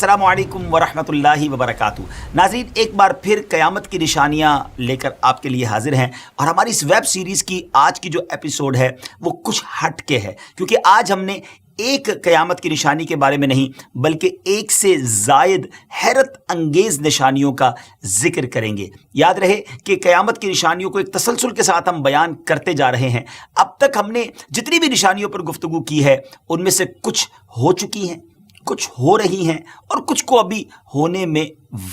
السلام علیکم ورحمۃ اللہ وبرکاتہ۔ ناظرین، ایک بار پھر قیامت کی نشانیاں لے کر آپ کے لیے حاضر ہیں، اور ہماری اس ویب سیریز کی آج کی جو ایپیسوڈ ہے وہ کچھ ہٹ کے ہے، کیونکہ آج ہم نے ایک قیامت کی نشانی کے بارے میں نہیں بلکہ ایک سے زائد حیرت انگیز نشانیوں کا ذکر کریں گے۔ یاد رہے کہ قیامت کی نشانیوں کو ایک تسلسل کے ساتھ ہم بیان کرتے جا رہے ہیں۔ اب تک ہم نے جتنی بھی نشانیوں پر گفتگو کی ہے ان میں سے کچھ ہو چکی ہیں، کچھ ہو رہی ہیں، اور کچھ کو ابھی ہونے میں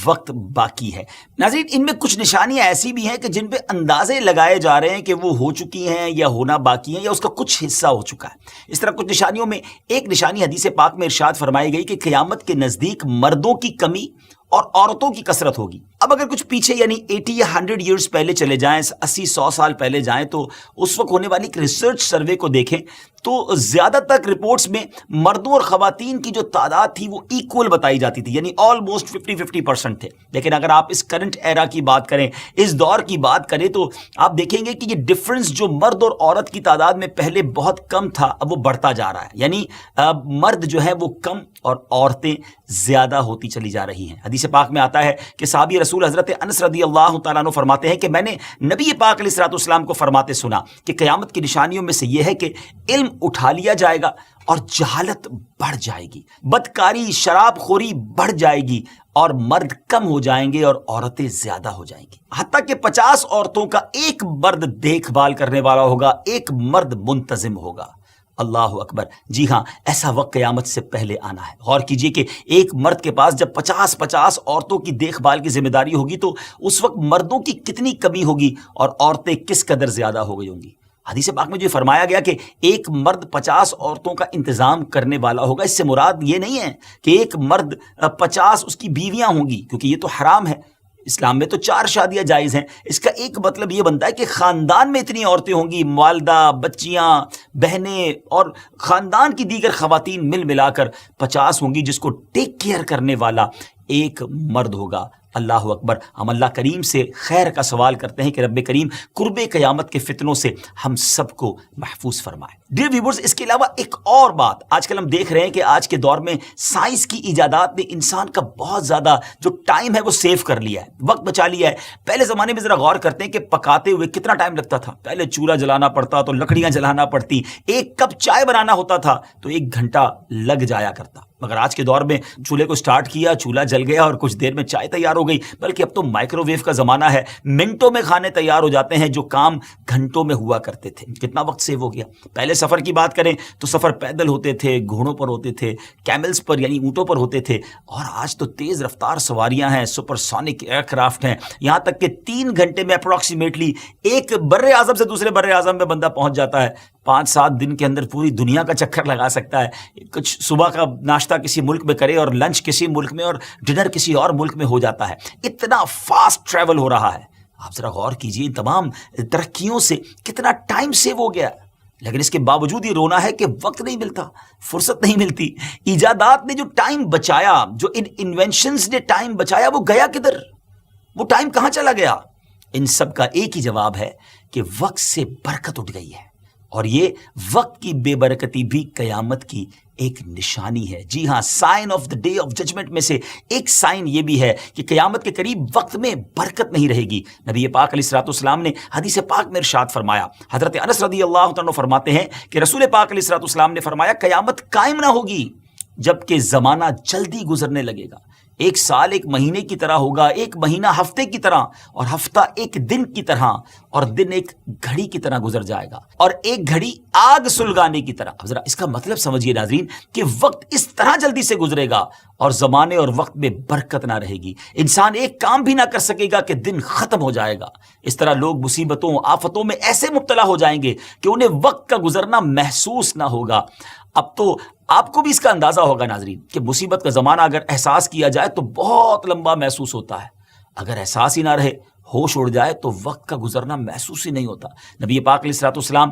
وقت باقی ہے۔ ناظرین، ان میں کچھ نشانیاں ایسی بھی ہیں کہ جن پہ اندازے لگائے جا رہے ہیں کہ وہ ہو چکی ہیں یا ہونا باقی ہیں یا اس کا کچھ حصہ ہو چکا ہے۔ اس طرح کچھ نشانیوں میں ایک نشانی حدیث پاک میں ارشاد فرمائی گئی کہ قیامت کے نزدیک مردوں کی کمی اور عورتوں کی کثرت ہوگی۔ اب اگر کچھ پیچھے یعنی 80 یا 100 ایئرز پہلے چلے جائیں، 80-100 سال پہلے جائیں، تو اس وقت ہونے والی ایک ریسرچ سروے کو دیکھیں تو زیادہ تک رپورٹس میں مردوں اور خواتین کی جو تعداد تھی وہ ایکول بتائی جاتی تھی، یعنی آلموسٹ 50-50% تھے۔ لیکن اگر آپ اس کرنٹ ایرا کی بات کریں، اس دور کی بات کریں، تو آپ دیکھیں گے کہ یہ ڈفرنس جو مرد اور عورت کی تعداد میں پہلے بہت کم تھا اب وہ بڑھتا جا رہا ہے، یعنی مرد جو ہے وہ کم اور عورتیں زیادہ ہوتی چلی جا رہی ہیں۔ حدیث پاک میں آتا ہے کہ صحابی رسول حضرت انس رضی اللہ تعالیٰ عنہ فرماتے ہیں کہ میں نے نبی پاک علیہ الصلوۃ والسلام کو فرماتے سنا کہ قیامت کی نشانیوں میں سے یہ ہے کہ علم اٹھا لیا جائے گا اور جہالت بڑھ جائے گی، بدکاری شراب خوری بڑھ جائے گی، اور مرد کم ہو جائیں گے اور عورتیں زیادہ ہو جائیں گی، حتیٰ کہ 50 عورتوں کا ایک مرد دیکھ بھال کرنے والا ہوگا، ایک مرد منتظم ہوگا۔ اللہ اکبر! جی ہاں، ایسا وقت قیامت سے پہلے آنا ہے۔ غور کیجئے کہ ایک مرد کے پاس جب 50 عورتوں کی دیکھ بھال کی ذمہ داری ہوگی تو اس وقت مردوں کی کتنی کمی ہوگی اور عورتیں کس قدر زیادہ ہو گئی ہوں گی۔ حدیث پاک میں جو فرمایا گیا کہ ایک مرد 50 عورتوں کا انتظام کرنے والا ہوگا، اس سے مراد یہ نہیں ہے کہ ایک مرد 50 اس کی بیویاں ہوں گی، کیونکہ یہ تو حرام ہے۔ اسلام میں تو 4 شادیاں جائز ہیں۔ اس کا ایک مطلب یہ بنتا ہے کہ خاندان میں اتنی عورتیں ہوں گی، والدہ، بچیاں، بہنیں اور خاندان کی دیگر خواتین ملا کر 50 ہوں گی، جس کو ٹیک کیئر کرنے والا ایک مرد ہوگا۔ اللہ اکبر! ہم اللہ کریم سے خیر کا سوال کرتے ہیں کہ رب کریم قرب قیامت کے فتنوں سے ہم سب کو محفوظ فرمائے۔ ڈیئر ویورز، اس کے علاوہ ایک اور بات آج کل ہم دیکھ رہے ہیں کہ آج کے دور میں سائنس کی ایجادات نے انسان کا بہت زیادہ جو ٹائم ہے وہ سیو کر لیا ہے، وقت بچا لیا ہے۔ پہلے زمانے میں ذرا غور کرتے ہیں کہ پکاتے ہوئے کتنا ٹائم لگتا تھا۔ پہلے چولہا جلانا پڑتا تو لکڑیاں جلانا پڑتی، ایک کپ چائے بنانا ہوتا تھا تو 1 گھنٹہ لگ جایا کرتا۔ مگر آج کے دور میں چولہے کو سٹارٹ کیا، چولہا جل گیا اور کچھ دیر میں چائے تیار ہو گئی، بلکہ اب تو مائکرو ویو کا زمانہ ہے، منٹوں میں کھانے تیار ہو جاتے ہیں جو کام گھنٹوں میں ہوا کرتے تھے۔ کتنا وقت سیو ہو گیا۔ پہلے سفر کی بات کریں تو سفر پیدل ہوتے تھے، گھوڑوں پر ہوتے تھے، کیملز پر یعنی اونٹوں پر ہوتے تھے، اور آج تو تیز رفتار سواریاں ہیں، سپر سونک ایئر کرافٹ ہیں، یہاں تک کہ 3 گھنٹے میں اپروکسیمیٹلی ایک بر اعظم سے دوسرے بر اعظم میں بندہ پہنچ جاتا ہے۔ 5-7 دن کے اندر پوری دنیا کا چکر لگا سکتا ہے۔ کچھ صبح کا ناشتہ کسی ملک میں کرے اور لنچ کسی ملک میں اور ڈنر کسی اور ملک میں ہو جاتا ہے۔ اتنا فاسٹ ٹریول ہو رہا ہے۔ آپ ذرا غور کیجئے، ان تمام ترقیوں سے کتنا ٹائم سیو ہو گیا، لیکن اس کے باوجود یہ رونا ہے کہ وقت نہیں ملتا، فرصت نہیں ملتی۔ ایجادات نے جو ٹائم بچایا، جو ان انوینشنز نے ٹائم بچایا، وہ گیا کدھر؟ وہ ٹائم کہاں چلا گیا؟ ان سب کا ایک ہی جواب ہے کہ وقت سے برکت اٹھ گئی ہے، اور یہ وقت کی بے برکتی بھی قیامت کی ایک نشانی ہے۔ جی ہاں، sign of the day of judgement میں سے ایک سائن یہ بھی ہے کہ قیامت کے قریب وقت میں برکت نہیں رہے گی۔ نبی پاک علیہ الصلوۃ والسلام نے حدیث پاک میں ارشاد فرمایا، حضرت انس رضی اللہ عنہ فرماتے ہیں کہ رسول پاک علیہ الصلوۃ والسلام نے فرمایا قیامت قائم نہ ہوگی جبکہ زمانہ جلدی گزرنے لگے گا۔ 1 سال 1 مہینے کی طرح ہوگا، 1 مہینہ ہفتے کی طرح، اور ہفتہ 1 دن کی طرح، اور دن 1 گھڑی کی طرح گزر جائے گا، اور 1 گھڑی آگ سلگانے کی طرح۔ اب ذرا اس کا مطلب سمجھیے ناظرین کہ وقت اس طرح جلدی سے گزرے گا اور زمانے اور وقت میں برکت نہ رہے گی۔ انسان ایک کام بھی نہ کر سکے گا کہ دن ختم ہو جائے گا۔ اس طرح لوگ مصیبتوں آفتوں میں ایسے مبتلا ہو جائیں گے کہ انہیں وقت کا گزرنا محسوس نہ ہوگا۔ اب تو آپ کو بھی اس کا اندازہ ہوگا ناظرین کہ مصیبت کا زمانہ اگر احساس کیا جائے تو بہت لمبا محسوس ہوتا ہے، اگر احساس ہی نہ رہے، ہوش اڑ جائے تو وقت کا گزرنا محسوس ہی نہیں ہوتا۔ نبی پاک علیہ الصلوۃ والسلام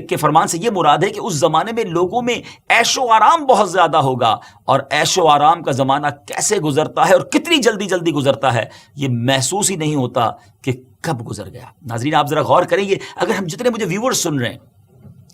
کے فرمان سے یہ مراد ہے کہ اس زمانے میں لوگوں میں عیش و آرام بہت زیادہ ہوگا، اور عیش و آرام کا زمانہ کیسے گزرتا ہے اور کتنی جلدی جلدی گزرتا ہے یہ محسوس ہی نہیں ہوتا کہ کب گزر گیا۔ ناظرین، آپ ذرا غور کریں، یہ اگر ہم جتنے مجھے ویورز سن رہے ہیں،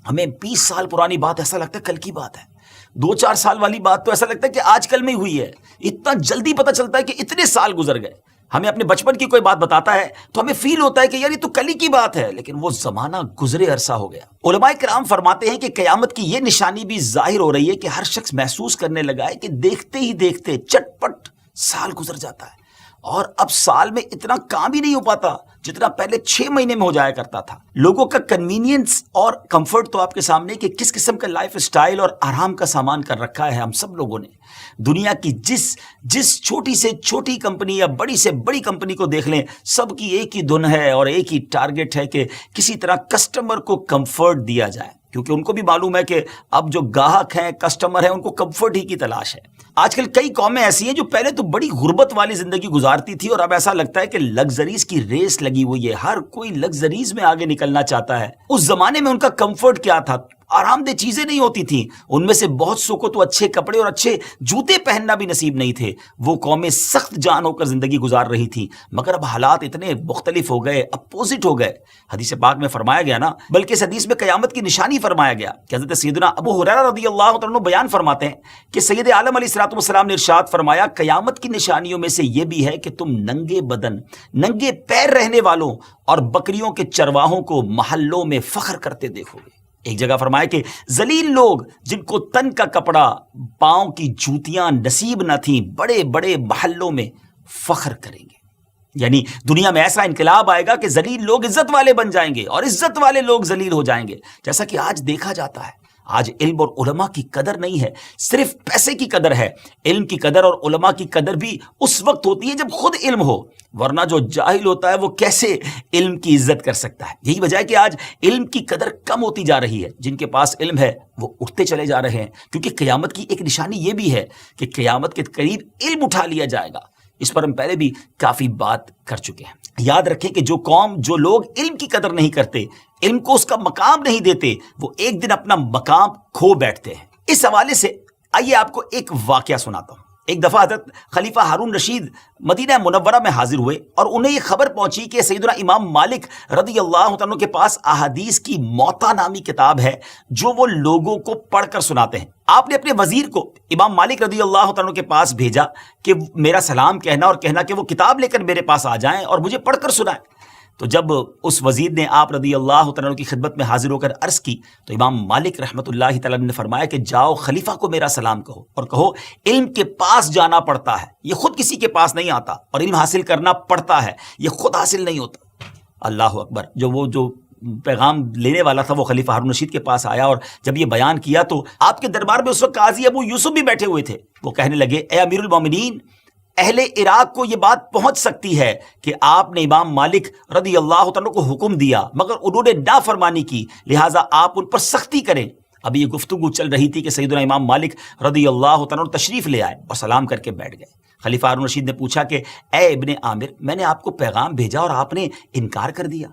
ہمیں 20 سال پرانی بات ایسا لگتا ہے کل کی بات ہے، 2-4 سال والی بات تو ایسا لگتا ہے کہ آج کل میں ہی ہوئی ہے. اتنا جلدی پتہ چلتا ہے کہ اتنے سال گزر گئے. ہمیں اپنے بچپن کی کوئی بات بتاتا ہے تو ہمیں فیل ہوتا ہے کہ یار یہ تو کل ہی کی بات ہے، لیکن وہ زمانہ گزرے عرصہ ہو گیا. علماء کرام فرماتے ہیں کہ قیامت کی یہ نشانی بھی ظاہر ہو رہی ہے کہ ہر شخص محسوس کرنے لگا ہے کہ دیکھتے ہی دیکھتے چٹ پٹ سال گزر جاتا ہے، اور اب سال میں اتنا کام ہی نہیں ہو پاتا جتنا پہلے 6 مہینے میں ہو جایا کرتا تھا. لوگوں کا کنوینئنس اور کمفرٹ تو آپ کے سامنے کہ کس قسم کا لائف سٹائل اور آرام کا سامان کر رکھا ہے ہم سب لوگوں نے. دنیا کی جس چھوٹی سے چھوٹی کمپنی یا بڑی سے بڑی کمپنی کو دیکھ لیں، سب کی ایک ہی دھن ہے اور ایک ہی ٹارگٹ ہے کہ کسی طرح کسٹمر کو کمفرٹ دیا جائے، کیونکہ ان کو بھی معلوم ہے کہ اب جو گاہک ہیں، کسٹمر ہیں، ان کو کمفرٹ ہی کی تلاش ہے. آج کل کئی قومیں ایسی ہیں جو پہلے تو بڑی غربت والی زندگی گزارتی تھی، اور اب ایسا لگتا ہے کہ لگژریز کی ریس لگی ہوئی ہے، ہر کوئی لگژریز میں آگے نکلنا چاہتا ہے. اس زمانے میں ان کا کمفرٹ کیا تھا؟ آرام دہ چیزیں نہیں ہوتی تھیں. ان میں سے بہت سو کو تو اچھے کپڑے اور اچھے جوتے پہننا بھی نصیب نہیں تھے. وہ قومیں سخت جان ہو کر زندگی گزار رہی تھی، مگر اب حالات اتنے مختلف ہو گئے، اپوزٹ ہو گئے. حدیث پاک میں فرمایا گیا نا، بلکہ اس حدیث میں قیامت کی نشانی فرمایا گیا کہ حضرت سیدنا ابو ہریرہ رضی اللہ عنہ بیان فرماتے ہیں کہ سید عالم علیہ الصلوۃ والسلام نے ارشاد فرمایا، قیامت کی نشانیوں میں سے یہ بھی ہے کہ تم ننگے بدن، ننگے پیر رہنے والوں اور بکریوں کے چرواہوں کو محلوں میں فخر کرتے دیکھو گے. ایک جگہ فرمایا کہ ذلیل لوگ جن کو تن کا کپڑا، پاؤں کی جوتیاں نصیب نہ تھیں، بڑے بڑے محلوں میں فخر کریں گے. یعنی دنیا میں ایسا انقلاب آئے گا کہ ذلیل لوگ عزت والے بن جائیں گے اور عزت والے لوگ ذلیل ہو جائیں گے، جیسا کہ آج دیکھا جاتا ہے. آج علم اور علماء کی قدر نہیں ہے، صرف پیسے کی قدر ہے. علم کی قدر اور علماء کی قدر بھی اس وقت ہوتی ہے جب خود علم ہو، ورنہ جو جاہل ہوتا ہے وہ کیسے علم کی عزت کر سکتا ہے. یہی وجہ ہے کہ آج علم کی قدر کم ہوتی جا رہی ہے. جن کے پاس علم ہے وہ اٹھتے چلے جا رہے ہیں، کیونکہ قیامت کی ایک نشانی یہ بھی ہے کہ قیامت کے قریب علم اٹھا لیا جائے گا. اس پر ہم پہلے بھی کافی بات کر چکے ہیں. یاد رکھیں کہ جو قوم، جو لوگ علم کی قدر نہیں کرتے، علم کو اس کا مقام نہیں دیتے، وہ ایک دن اپنا مقام کھو بیٹھتے ہیں. اس حوالے سے آئیے آپ کو ایک واقعہ سناتا ہوں. ایک دفعہ حضرت خلیفہ ہارون رشید مدینہ منورہ میں حاضر ہوئے اور انہیں یہ خبر پہنچی کہ سیدنا امام مالک رضی اللہ عنہ کے پاس احادیث کی موطا نامی کتاب ہے جو وہ لوگوں کو پڑھ کر سناتے ہیں. آپ نے اپنے وزیر کو امام مالک رضی اللہ عنہ کے پاس بھیجا کہ میرا سلام کہنا اور کہنا کہ وہ کتاب لے کر میرے پاس آ جائیں اور مجھے پڑھ کر سنائیں. تو جب اس وزیر نے آپ رضی اللہ عنہ کی خدمت میں حاضر ہو کر عرض کی تو امام مالک رحمۃ اللہ تعالی نے فرمایا کہ جاؤ خلیفہ کو میرا سلام کہو اور کہو علم کے پاس جانا پڑتا ہے، یہ خود کسی کے پاس نہیں آتا، اور علم حاصل کرنا پڑتا ہے، یہ خود حاصل نہیں ہوتا. اللہ اکبر. جو پیغام لینے والا تھا وہ خلیفہ ہارون رشید کے پاس آیا اور جب یہ بیان کیا تو آپ کے دربار میں اس وقت قاضی ابو یوسف بھی بیٹھے ہوئے تھے. وہ کہنے لگے، اے امیر المومنین، اہل عراق کو یہ بات پہنچ سکتی ہے کہ آپ نے امام مالک رضی اللہ عنہ کو حکم دیا مگر انہوں نے نافرمانی کی، لہٰذا آپ ان پر سختی کریں. ابھی یہ گفتگو چل رہی تھی کہ سیدنا امام مالک رضی اللہ عنہ تشریف لے آئے اور سلام کر کے بیٹھ گئے. خلیفہ ہارون رشید نے پوچھا کہ اے ابن عامر، میں نے آپ کو پیغام بھیجا اور آپ نے انکار کر دیا.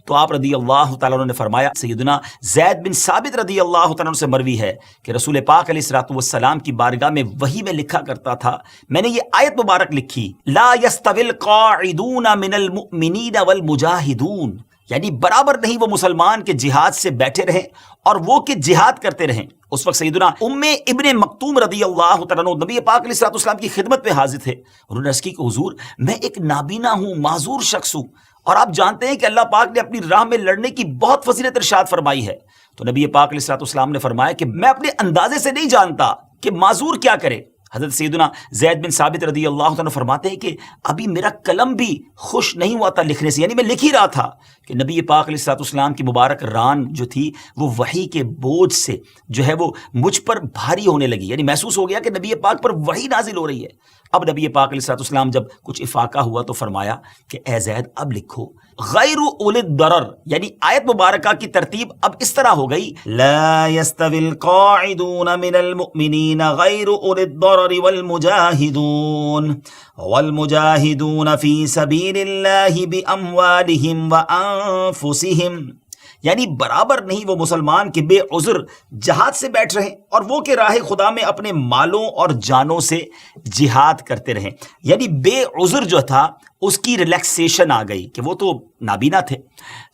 تو آپ رضی اللہ تعالیٰ نے فرمایا، سیدنا زید بن ثابت رضی اللہ تعالیٰ سے مروی ہے کہ رسول پاک علیہ الصلوۃ والسلام کی بارگاہ میں وحی میں لکھا کرتا تھا، میں نے یہ آیت مبارک لکھی، لا یستوی القاعدون من المؤمنین والمجاہدون، یعنی برابر نہیں وہ مسلمان کے جہاد سے بیٹھے رہیں اور وہ کہ جہاد کرتے رہیں. اس وقت سیدنا ام ابن مکتوم رضی اللہ تعالیٰ عنہ نبی پاک علیہ الصلوۃ والسلام کی خدمت میں حاضر تھے. انہوں نے عرض کی کہ حضور، میں ایک نابینا ہوں، معذور شخص ہوں، اور آپ جانتے ہیں کہ اللہ پاک نے اپنی راہ میں لڑنے کی بہت فضیلت ارشاد فرمائی ہے. تو نبی پاک علیہ الصلوۃ والسلام نے فرمایا کہ میں اپنے اندازے سے نہیں جانتا کہ معذور کیا کرے. حضرت سیدنا زید بن ثابت رضی اللہ عنہ فرماتے ہیں کہ ابھی میرا قلم بھی خوش نہیں ہوا تھا لکھنے سے، یعنی میں لکھ ہی رہا تھا کہ نبی پاک علیہ الصلوۃ والسلام کی مبارک ران جو تھی وہ وحی کے بوجھ سے جو ہے وہ مجھ پر بھاری ہونے لگی، یعنی محسوس ہو گیا کہ نبی پاک پر وحی نازل ہو رہی ہے. اب نبی پاک علیہ الصلوۃ والسلام جب کچھ افاقہ ہوا تو فرمایا کہ اے زید اب لکھو غیر اولی الضرر، یعنی آیت مبارکہ کی ترتیب اب اس طرح ہو گئی، لا يستوي القاعدون من المؤمنین غیر اولی الضرر والمجاہدون فی سبیل اللہ باموالہم وانفسہم، یعنی برابر نہیں وہ مسلمان کہ بے عذر جہاد سے بیٹھ رہے اور وہ کہ راہ خدا میں اپنے مالوں اور جانوں سے جہاد کرتے رہیں. یعنی بے عذر جو تھا اس کی ریلیکسیشن آ گئی کہ وہ تو نابینا تھے.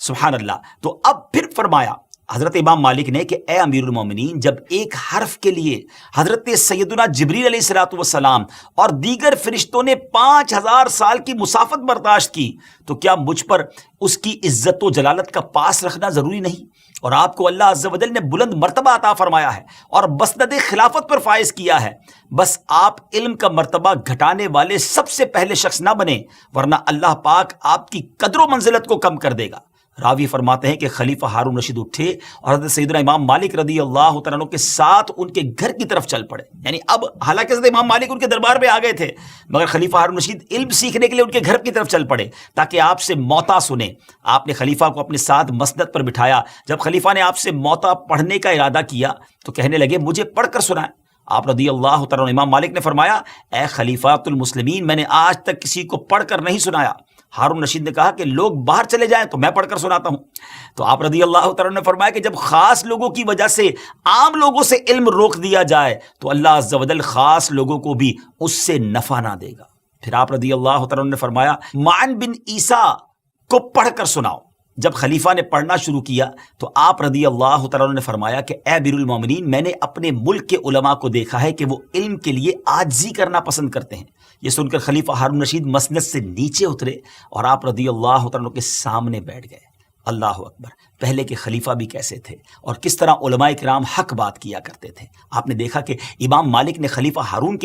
سبحان اللہ. تو اب پھر فرمایا حضرت امام مالک نے کہ اے امیر المومنین، جب ایک حرف کے لیے حضرت سیدنا جبریل علیہ الصلوۃ والسلام اور دیگر فرشتوں نے 5000 سال کی مسافت برداشت کی تو کیا مجھ پر اس کی عزت و جلالت کا پاس رکھنا ضروری نہیں؟ اور آپ کو اللہ عز و جل نے بلند مرتبہ عطا فرمایا ہے اور مسند خلافت پر فائز کیا ہے، بس آپ علم کا مرتبہ گھٹانے والے سب سے پہلے شخص نہ بنیں، ورنہ اللہ پاک آپ کی قدر و منزلت کو کم کر دے گا۔ راوی فرماتے ہیں کہ خلیفہ ہارون رشید اٹھے اور حضرت سیدنا امام مالک رضی اللہ تعالیٰ عنہ کے ساتھ ان کے گھر کی طرف چل پڑے۔ یعنی اب حالانکہ حضرت امام مالک ان کے دربار میں آ گئے تھے، مگر خلیفہ ہارون رشید علم سیکھنے کے لیے ان کے گھر کی طرف چل پڑے تاکہ آپ سے موطا سنیں۔ آپ نے خلیفہ کو اپنے ساتھ مسند پر بٹھایا۔ جب خلیفہ نے آپ سے موطا پڑھنے کا ارادہ کیا تو کہنے لگے مجھے پڑھ کر سنائیں۔ آپ رضی اللہ تعالیٰ عنہ امام مالک نے فرمایا اے خلیفۃ المسلمین، میں نے آج تک کسی کو پڑھ کر نہیں سنایا۔ ہارون رشید نے کہا کہ لوگ باہر چلے جائیں تو میں پڑھ کر سناتا ہوں۔ تو آپ رضی اللہ تعالیٰ نے فرمایا کہ جب خاص لوگوں کی وجہ سے عام لوگوں سے علم روک دیا جائے تو اللہ عز و جل خاص لوگوں کو بھی اس سے نفع نہ دے گا۔ پھر آپ رضی اللہ تعالیٰ نے فرمایا معن بن عیسیٰ کو پڑھ کر سناؤ۔ جب خلیفہ نے پڑھنا شروع کیا تو آپ رضی اللہ تعالیٰ نے فرمایا کہ اے امیر المومنین، میں نے اپنے ملک کے علماء کو دیکھا ہے کہ وہ علم کے لیے عاجزی کرنا پسند کرتے ہیں۔ یہ سن کر خلیفہ ہارون رشید مسند سے نیچے اترے اور آپ رضی اللہ تعالیٰ کے سامنے بیٹھ گئے۔ اللہ اکبر! پہلے کے خلیفہ بھی کیسے تھے اور کس طرح علماء کرام حق بات کیا کرتے تھے۔ آپ نے دیکھا کہ امام مالک نے خلیفہ ہارون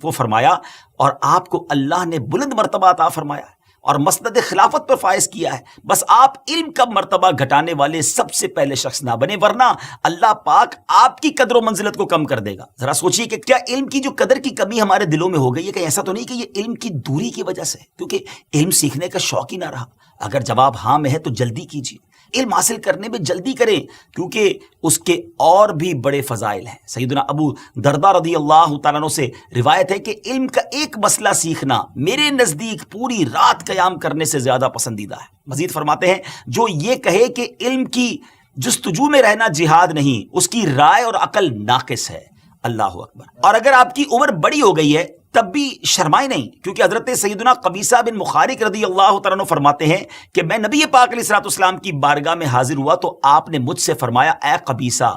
کو فرمایا اور آپ کو اللہ نے بلند مرتبہ عطا فرمایا اور مسند خلافت پر فائز کیا ہے، بس آپ علم کا مرتبہ گھٹانے والے سب سے پہلے شخص نہ بنے، ورنہ اللہ پاک آپ کی قدر و منزلت کو کم کر دے گا۔ ذرا سوچئے کہ کیا علم کی جو قدر کی کمی ہمارے دلوں میں ہو گئی ہے، کہ ایسا تو نہیں کہ یہ علم کی دوری کی وجہ سے، کیونکہ علم سیکھنے کا شوق ہی نہ رہا۔ اگر جواب ہاں میں ہے تو جلدی کیجیے، علم حاصل کرنے میں جلدی کریں، کیونکہ اس کے اور بھی بڑے فضائل ہیں۔ سیدنا ابو درداء رضی اللہ تعالیٰ عنہ سے روایت ہے کہ علم کا ایک مسئلہ سیکھنا میرے نزدیک پوری رات قیام کرنے سے زیادہ پسندیدہ ہے۔ مزید فرماتے ہیں جو یہ کہے کہ علم کی جستجو میں رہنا جہاد نہیں، اس کی رائے اور عقل ناقص ہے۔ اللہ اکبر! اور اگر آپ کی عمر بڑی ہو گئی ہے تب بھی شرمائے نہیں، کیونکہ حضرت سیدنا قبیصہ بن مخارق رضی اللہ تعالیٰ عنہ فرماتے ہیں کہ میں نبی پاک علیہ الصلوۃ والسلام کی بارگاہ میں حاضر ہوا تو آپ نے مجھ سے فرمایا اے قبیصہ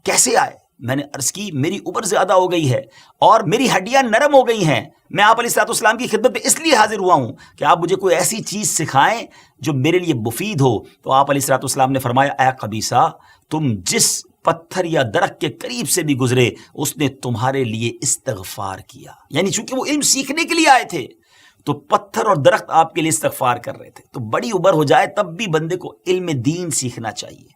کیسے آئے؟ میں نے عرض کی میری عمر زیادہ ہو گئی ہے اور میری ہڈیاں نرم ہو گئی ہیں، میں آپ علیہ الصلوۃ والسلام کی خدمت میں اس لیے حاضر ہوا ہوں کہ آپ مجھے کوئی ایسی چیز سکھائیں جو میرے لیے مفید ہو۔ تو آپ علیہ الصلوۃ والسلام نے فرمایا اے قبیصہ، تم جس پتھر یا درخت کے قریب سے بھی گزرے اس نے تمہارے لیے استغفار کیا۔ یعنی چونکہ وہ علم سیکھنے کے لیے آئے تھے تو پتھر اور درخت آپ کے لیے استغفار کر رہے تھے۔ تو بڑی عمر ہو جائے تب بھی بندے کو علم دین سیکھنا چاہیے،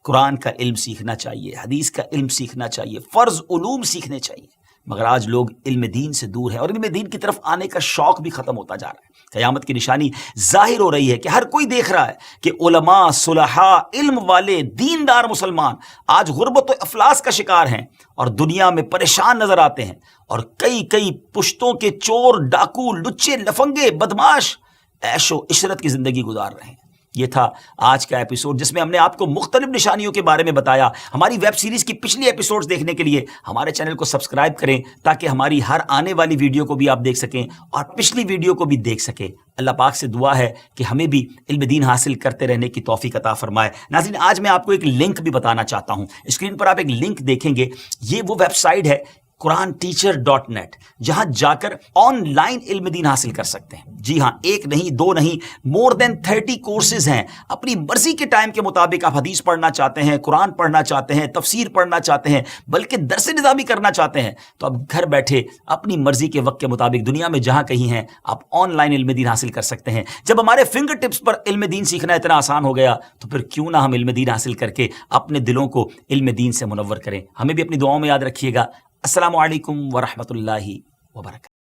قرآن کا علم سیکھنا چاہیے، حدیث کا علم سیکھنا چاہیے، فرض علوم سیکھنے چاہیے، مگر آج لوگ علم دین سے دور ہیں اور علم دین کی طرف آنے کا شوق بھی ختم ہوتا جا رہا ہے۔ قیامت کی نشانی ظاہر ہو رہی ہے کہ ہر کوئی دیکھ رہا ہے کہ علماء، صلحاء، علم والے، دیندار مسلمان آج غربت و افلاس کا شکار ہیں اور دنیا میں پریشان نظر آتے ہیں، اور کئی پشتوں کے چور، ڈاکو، لچے، لفنگے، بدماش عیش و عشرت کی زندگی گزار رہے ہیں۔ یہ تھا آج کا ایپیسوڈ جس میں ہم نے آپ کو مختلف نشانیوں کے بارے میں بتایا۔ ہماری ویب سیریز کی پچھلی ایپیسوڈز دیکھنے کے لیے ہمارے چینل کو سبسکرائب کریں تاکہ ہماری ہر آنے والی ویڈیو کو بھی آپ دیکھ سکیں اور پچھلی ویڈیو کو بھی دیکھ سکیں۔ اللہ پاک سے دعا ہے کہ ہمیں بھی علم دین حاصل کرتے رہنے کی توفیق عطا فرمائے۔ ناظرین، آج میں آپ کو ایک لنک بھی بتانا چاہتا ہوں۔ اسکرین پر آپ ایک لنک دیکھیں گے، یہ وہ ویب سائٹ ہے QuranTeacher.net، جہاں جا کر آن لائن علم دین حاصل کر سکتے ہیں۔ جی ہاں، ایک نہیں، دو نہیں، more than 30 کورسز ہیں۔ اپنی مرضی کے ٹائم کے مطابق آپ حدیث پڑھنا چاہتے ہیں، قرآن پڑھنا چاہتے ہیں، تفسیر پڑھنا چاہتے ہیں، بلکہ درس نظامی کرنا چاہتے ہیں، تو اب گھر بیٹھے اپنی مرضی کے وقت کے مطابق دنیا میں جہاں کہیں ہیں آپ آن لائن علم دین حاصل کر سکتے ہیں۔ جب ہمارے فنگر ٹپس پر علم دین سیکھنا اتنا آسان ہو گیا تو پھر کیوں نہ ہم علم دین حاصل کر کے اپنے دلوں کو علم دین سے منور کریں۔ ہمیں بھی اپنی دعاؤں میں یاد رکھیے گا۔ السلام علیکم ورحمۃ اللہ وبرکاتہ۔